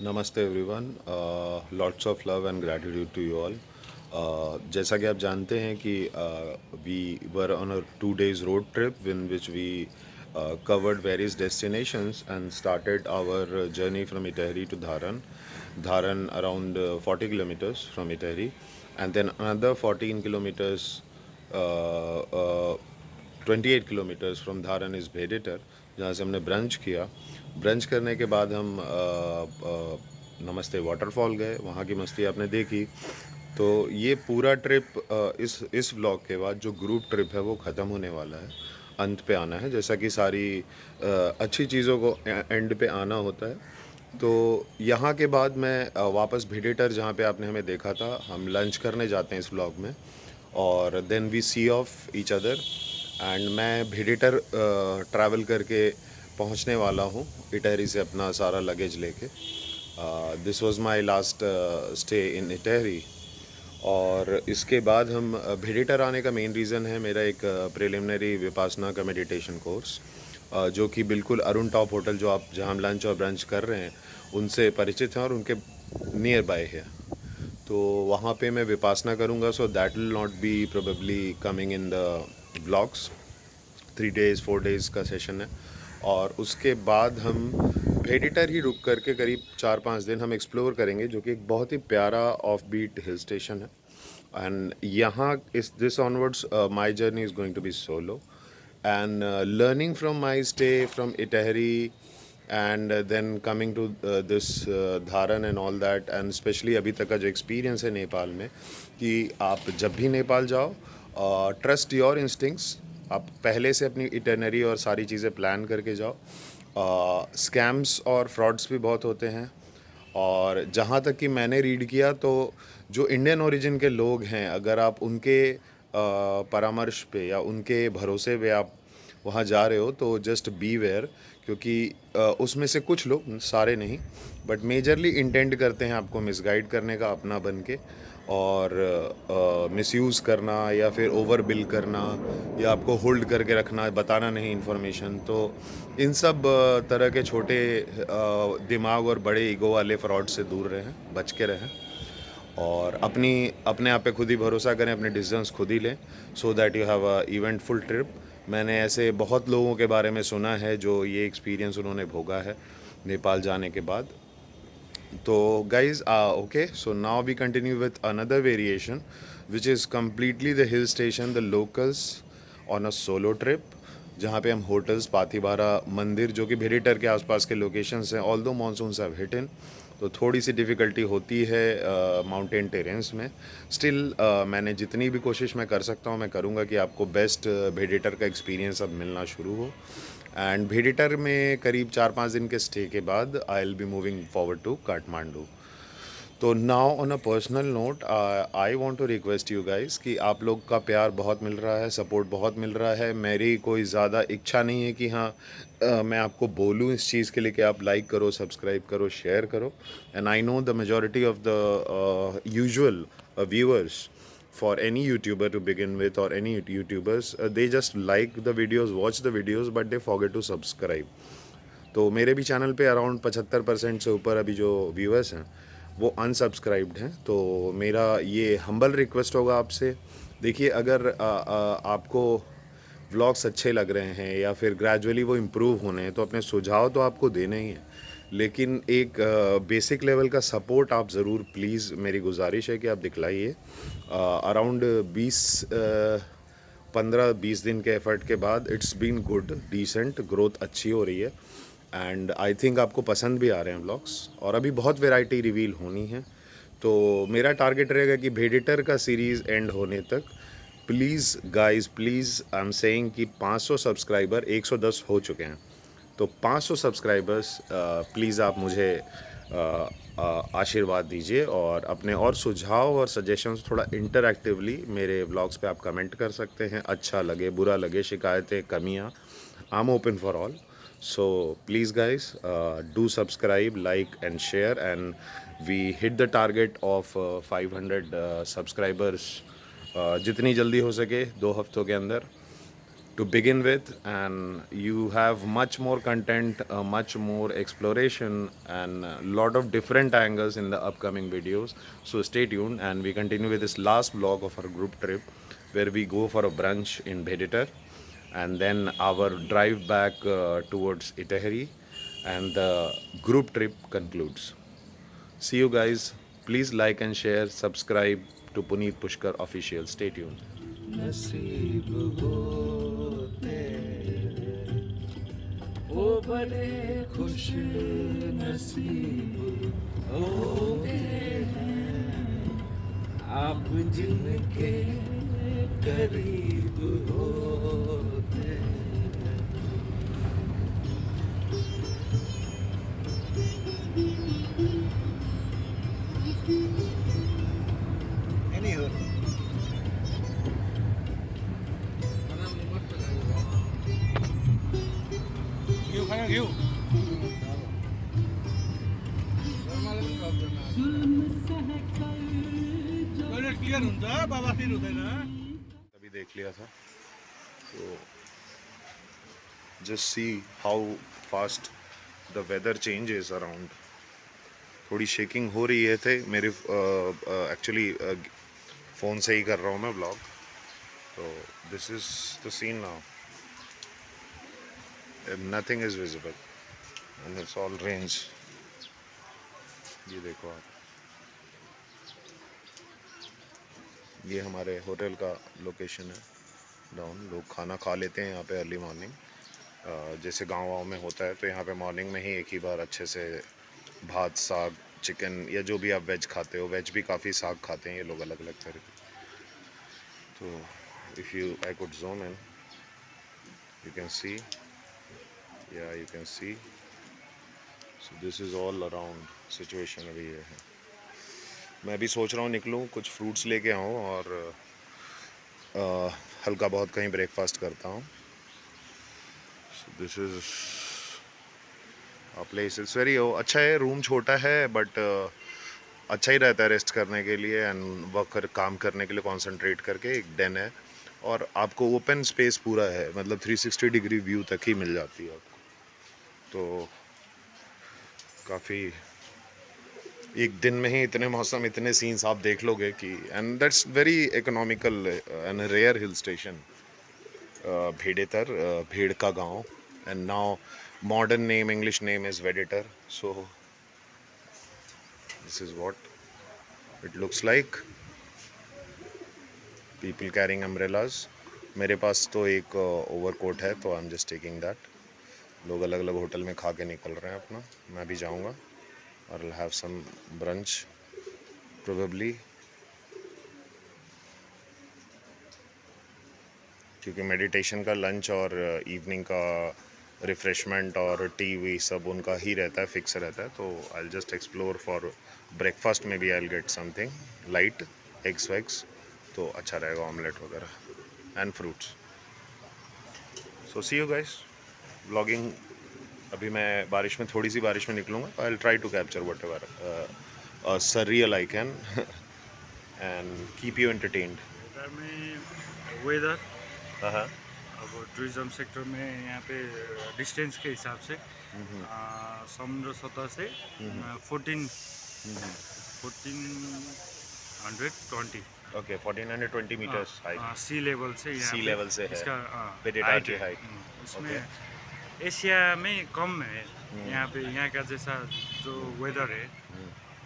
नमस्ते everyone. Lots of love and gratitude to you all. जैसा कि आप जानते हैं कि we were on a 2 days road trip in which we covered various destinations and started our journey from Itahri to Dharan around 40 kilometers from Itahri, and then another 14 kilometers, uh, uh, 28 kilometres from धारन is भेडेटर, जहाँ से हमने brunch किया। Brunch करने के बाद हम नमस्ते वाटरफॉल गए, वहाँ की मस्ती आपने देखी। तो ये पूरा ट्रिप इस व्लॉग के बाद जो ग्रुप ट्रिप है वो ख़त्म होने वाला है, अंत पे आना है। जैसा कि सारी अच्छी चीज़ों को एंड पे आना होता है। तो यहाँ के बाद मैं वापस भेडेटर, जहाँ पे आपने हमें देखा था, हम लंच करने जाते हैं इस व्लॉग में, और then we see off each other. And मैं भेडेटर ट्रैवल करके पहुंचने वाला हूं इटहरी से अपना सारा लगेज लेके। This was my last stay in Itahari. और इसके बाद हम भेडेटर आने का मेन रीज़न है मेरा एक प्रिलिमिनरी विपासना का मेडिटेशन कोर्स, जो कि बिल्कुल अरुण टॉप होटल, जो आप जहाँ हम लंच और ब्रंच कर रहे हैं, उनसे परिचित हैं और उनके नियर बाय है। तो वहाँ पे मैं विपासना करूँगा, so that will not be probably coming in the blogs. 3 days 4 days का सेशन है। और उसके बाद हम भेडिटर ही रुक करके करीब 4-5 दिन हम एक्सप्लोर करेंगे, जो कि एक बहुत ही प्यारा ऑफ बीट हिल स्टेशन है। एंड यहाँ इस this onwards my journey is going to be solo, and learning from my stay from Itahari, and then coming to this Dharan and all that. And specially अभी तक का जो एक्सपीरियंस है नेपाल में, कि आप जब भी नेपाल जाओ, ट्रस्ट योर इंस्टिंक्ट्स। आप पहले से अपनी इटनरी और सारी चीज़ें प्लान करके जाओ। स्कैम्स और फ्रॉड्स भी बहुत होते हैं। और जहाँ तक कि मैंने रीड किया, तो जो इंडियन ओरिजिन के लोग हैं, अगर आप उनके परामर्श पे या उनके भरोसे पे आप वहाँ जा रहे हो, तो जस्ट बी वेयर। क्योंकि उसमें से कुछ लोग, सारे नहीं, बट मेजरली इंटेंड करते हैं आपको मिसगाइड करने का अपना बन के, और मिसयूज़ करना या फिर ओवर बिल करना, या आपको होल्ड करके रखना, बताना नहीं इन्फॉर्मेशन। तो इन सब तरह के छोटे दिमाग और बड़े ईगो वाले फ्रॉड से दूर रहें, बच के रहें, और अपने आप पे खुद ही भरोसा करें, अपने डिसीजंस खुद ही लें, so that you have a eventful trip. मैंने ऐसे बहुत लोगों के बारे में सुना है जो ये एक्सपीरियंस उन्होंने भोगा है नेपाल जाने के बाद। So guys, okay, so now we continue with another variation, which is completely the hill station, the locals on a solo trip, जहाँ पे हम होटल्स, पाथीबारा मंदिर, जो कि भेड़ीटर के आसपास के लोकेशंस हैं, ऑल दो मानसून्स हैव हिट इन, तो थोड़ी सी डिफ़िकल्टी होती है माउंटेन टेरेंस में। स्टिल मैंने जितनी भी कोशिश मैं कर सकता हूँ मैं करूँगा कि आपको बेस्ट भेड़ीटर का एक्सपीरियंस अब मिलना शुरू हो। एंड भेडिटर में करीब 4-5 दिन के स्टे के बाद I will be moving forward to Kathmandu. तो now on a personal note, I want to request you guys कि आप लोग का प्यार बहुत मिल रहा है, सपोर्ट बहुत मिल रहा है। मेरी कोई ज़्यादा इच्छा नहीं है कि हाँ मैं आपको बोलूँ इस चीज़ के लिए कि आप लाइक करो, सब्सक्राइब करो, शेयर करो। And I know the majority of the usual viewers for any YouTuber to begin with, or any YouTubers, they just like the videos, watch the videos, but they forget to subscribe. तो मेरे भी channel पे around 75% से ऊपर अभी जो viewers हैं वो अनसब्सक्राइब्ड हैं। तो मेरा ये हम्बल रिक्वेस्ट होगा आपसे, देखिए, अगर आपको व्लॉग्स अच्छे लग रहे हैं या फिर ग्रेजुअली वो इम्प्रूव होने हैं, तो अपने सुझाव तो आपको देने ही हैं, लेकिन एक बेसिक लेवल का सपोर्ट आप ज़रूर, प्लीज़, मेरी गुजारिश है कि आप दिखलाइए। अराउंड 15-20 दिन के एफर्ट के बाद it's been good, decent growth अच्छी हो रही है। एंड आई थिंक आपको पसंद भी आ रहे हैं व्लॉग्स, और अभी बहुत वैरायटी रिवील होनी है। तो मेरा टारगेट रहेगा कि भेडिटर का सीरीज़ एंड होने तक, please guys, please, I am saying कि 500 सब्सक्राइबर, 110 हो चुके हैं, तो 500 सब्सक्राइबर्स प्लीज़ आप मुझे आशीर्वाद दीजिए, और अपने और सुझाव और सजेशंस थोड़ा इंटरैक्टिवली मेरे व्लॉग्स पे आप कमेंट कर सकते हैं। अच्छा लगे, बुरा लगे, शिकायतें, कमियाँ, I am open for all. So please guys, do subscribe, like and share, and we hit the target of 500 subscribers जितनी जल्दी हो सके, 2 हफ्तों के अंदर। to begin with, and you have much more content, much more exploration, and a lot of different angles in the upcoming videos. So stay tuned, and we continue with this last vlog of our group trip, where we go for a brunch in Beditar, and then our drive back towards Itahari, and the group trip concludes. See you guys. Please like and share, subscribe to Puneet Pushkar Official. Stay tuned. नसीब होते वो बड़े खुश नसीब होते हैं आप जिनके करीब होते हैं. Anywho, घेऊ खाना घेऊ क्लियर हुन्छ बाबा फिर हुँदैन अभी देख लिया था तो just see how fast the weather changes around. थोड़ी शेकिंग हो रही है थे मेरे एक्चुअली फ़ोन से ही कर रहा हूँ मैं ब्लॉग. तो this is the scene now. Nothing is visible and it's all range. ये देखो आप, ये हमारे होटल का लोकेशन है डाउन. लोग खाना खा लेते हैं यहाँ पे अर्ली मॉर्निंग. जैसे गाँव में होता है तो यहाँ पे मॉर्निंग में ही एक ही बार अच्छे से भात साग चिकन या जो भी आप वेज खाते हो, वेज भी काफ़ी साग खाते हैं ये लोग अलग अलग तरह के. तो if you I could zoom in you can see, या you can see. So this is all around situation अभी ये है. मैं भी सोच रहा हूँ निकलूँ, कुछ फ्रूट्स लेके आऊँ और हल्का बहुत कहीं ब्रेकफास्ट करता हूँ. This is place. It's very अच्छा है. रूम छोटा है बट अच्छा ही रहता है रेस्ट करने के लिए एंड वर्क काम करने के लिए कॉन्सेंट्रेट करके. एक den है और आपको ओपन स्पेस पूरा है, मतलब 360 डिग्री व्यू तक ही मिल जाती है आपको. तो काफ़ी एक दिन में ही इतने मौसम इतने सीन्स आप देख लोगे कि, and that's very economical and rare hill station. Bhedetar, भेड़ का गांव. And now modern name, English name is Veditar. So this is what it looks like. People carrying umbrellas. मेरे पास तो एक ओवरकोट है तो I am just taking that. लोग अलग अलग होटल में खा के निकल रहे हैं अपना. मैं भी जाऊंगा और I'll have some brunch probably, क्योंकि मेडिटेशन का लंच और इवनिंग का रिफ़्रेशमेंट और टी वी सब उनका ही रहता है, फिक्स रहता है. तो I just explore for breakfast में भी I get something light, eggs वैग्स तो अच्छा रहेगा, ऑमलेट वगैरह and fruits. So see you guys. Vlogging अभी मैं बारिश में, थोड़ी सी बारिश में निकलूँगा. I will try to capture whatever surreal I can and keep you entertained. Weather हाँ. अब टूरिज्म सेक्टर में यहाँ पे डिस्टेंस के हिसाब से समुद्र सतह से 1420 ओके 1420 मीटर्स हाइट सी लेवल से यहाँ सी लेवल से है इसका बेडिटार की हाइट. इसमें एशिया में कम है. यहाँ पे यहाँ का जैसा जो वेदर है,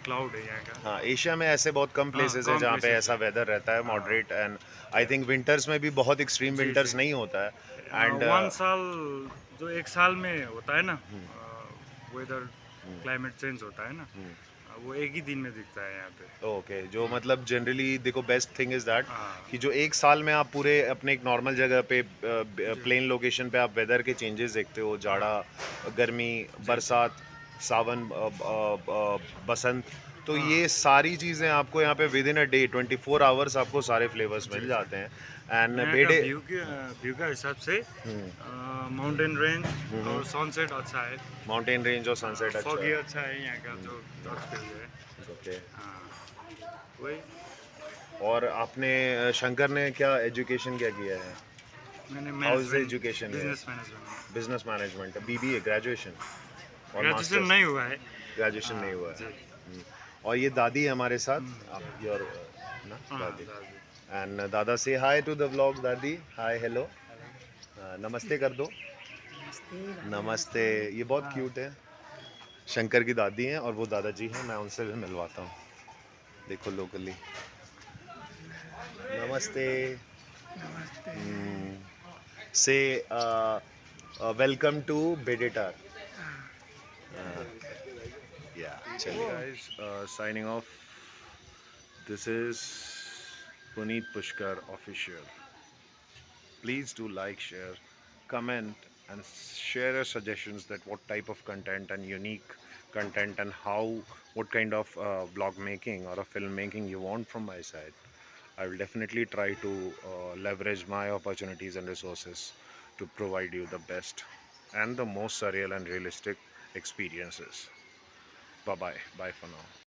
क्लाउड है यहाँ का. हाँ, एशिया में ऐसे बहुत कम प्लेसेस हैं जहाँ पे ऐसा वेदर रहता है moderate. And I think winters में भी बहुत एक्सट्रीम विंटर्स नहीं होता है. एंड वन साल जो एक साल में होता है ना वेदर, क्लाइमेट चेंज होता है ना, वो एक ही दिन में दिखता है यहाँ पे. ओके, जो मतलब जनरली देखो बेस्ट थिंग इज दैट कि जो एक साल में आप पूरे अपने एक नॉर्मल जगह पे प्लेन लोकेशन पे आप वेदर के चेंजेस देखते हो. जाड़ा, गर्मी, बरसात, सावन, बसंत. तो ये सारी चीज़ें आपको यहाँ पे with in a day 24 hours आपको सारे फ्लेवर्स मिल जाते हैं. एंड बेडे व्यू का हिसाब से माउंटेन रेंज और सनसेट अच्छा है. माउंटेन रेंज और सनसेट अच्छा फॉगी है. अच्छा है यहाँ का जो टच है. ओके. वही. और आपने शंकर ने क्या एजुकेशन क्या किया है? मैंने How is the management education here? Business management Business management, BBA, graduation और ग्रेजुएशन masters. नहीं हुआ है। ग्रेजुएशन हाँ, नहीं हुआ है। जी। और ये दादी है हमारे साथ, हम्म, योर ना हाँ, दादी। दादी। एंड दादा से हाय टू द व्लॉग। दादी हाय हेलो, नमस्ते कर दो। नमस्ते। ये बहुत क्यूट है। शंकर की दादी हैं और वो दादाजी हैं, मैं उनसे भी मिलवाता हूँ। देखो लोकली। नमस्ते। से वेलकम टू बेडेटार। या चलिए guys, signing off. This is Puneet Pushkar official. Please do like, share, comment, and share your suggestions that what type of content and unique content and how, what kind of vlog making or a film making you want from my side. I will definitely try to leverage my opportunities and resources to provide you the best and the most surreal and realistic experiences. Bye bye. Bye for now.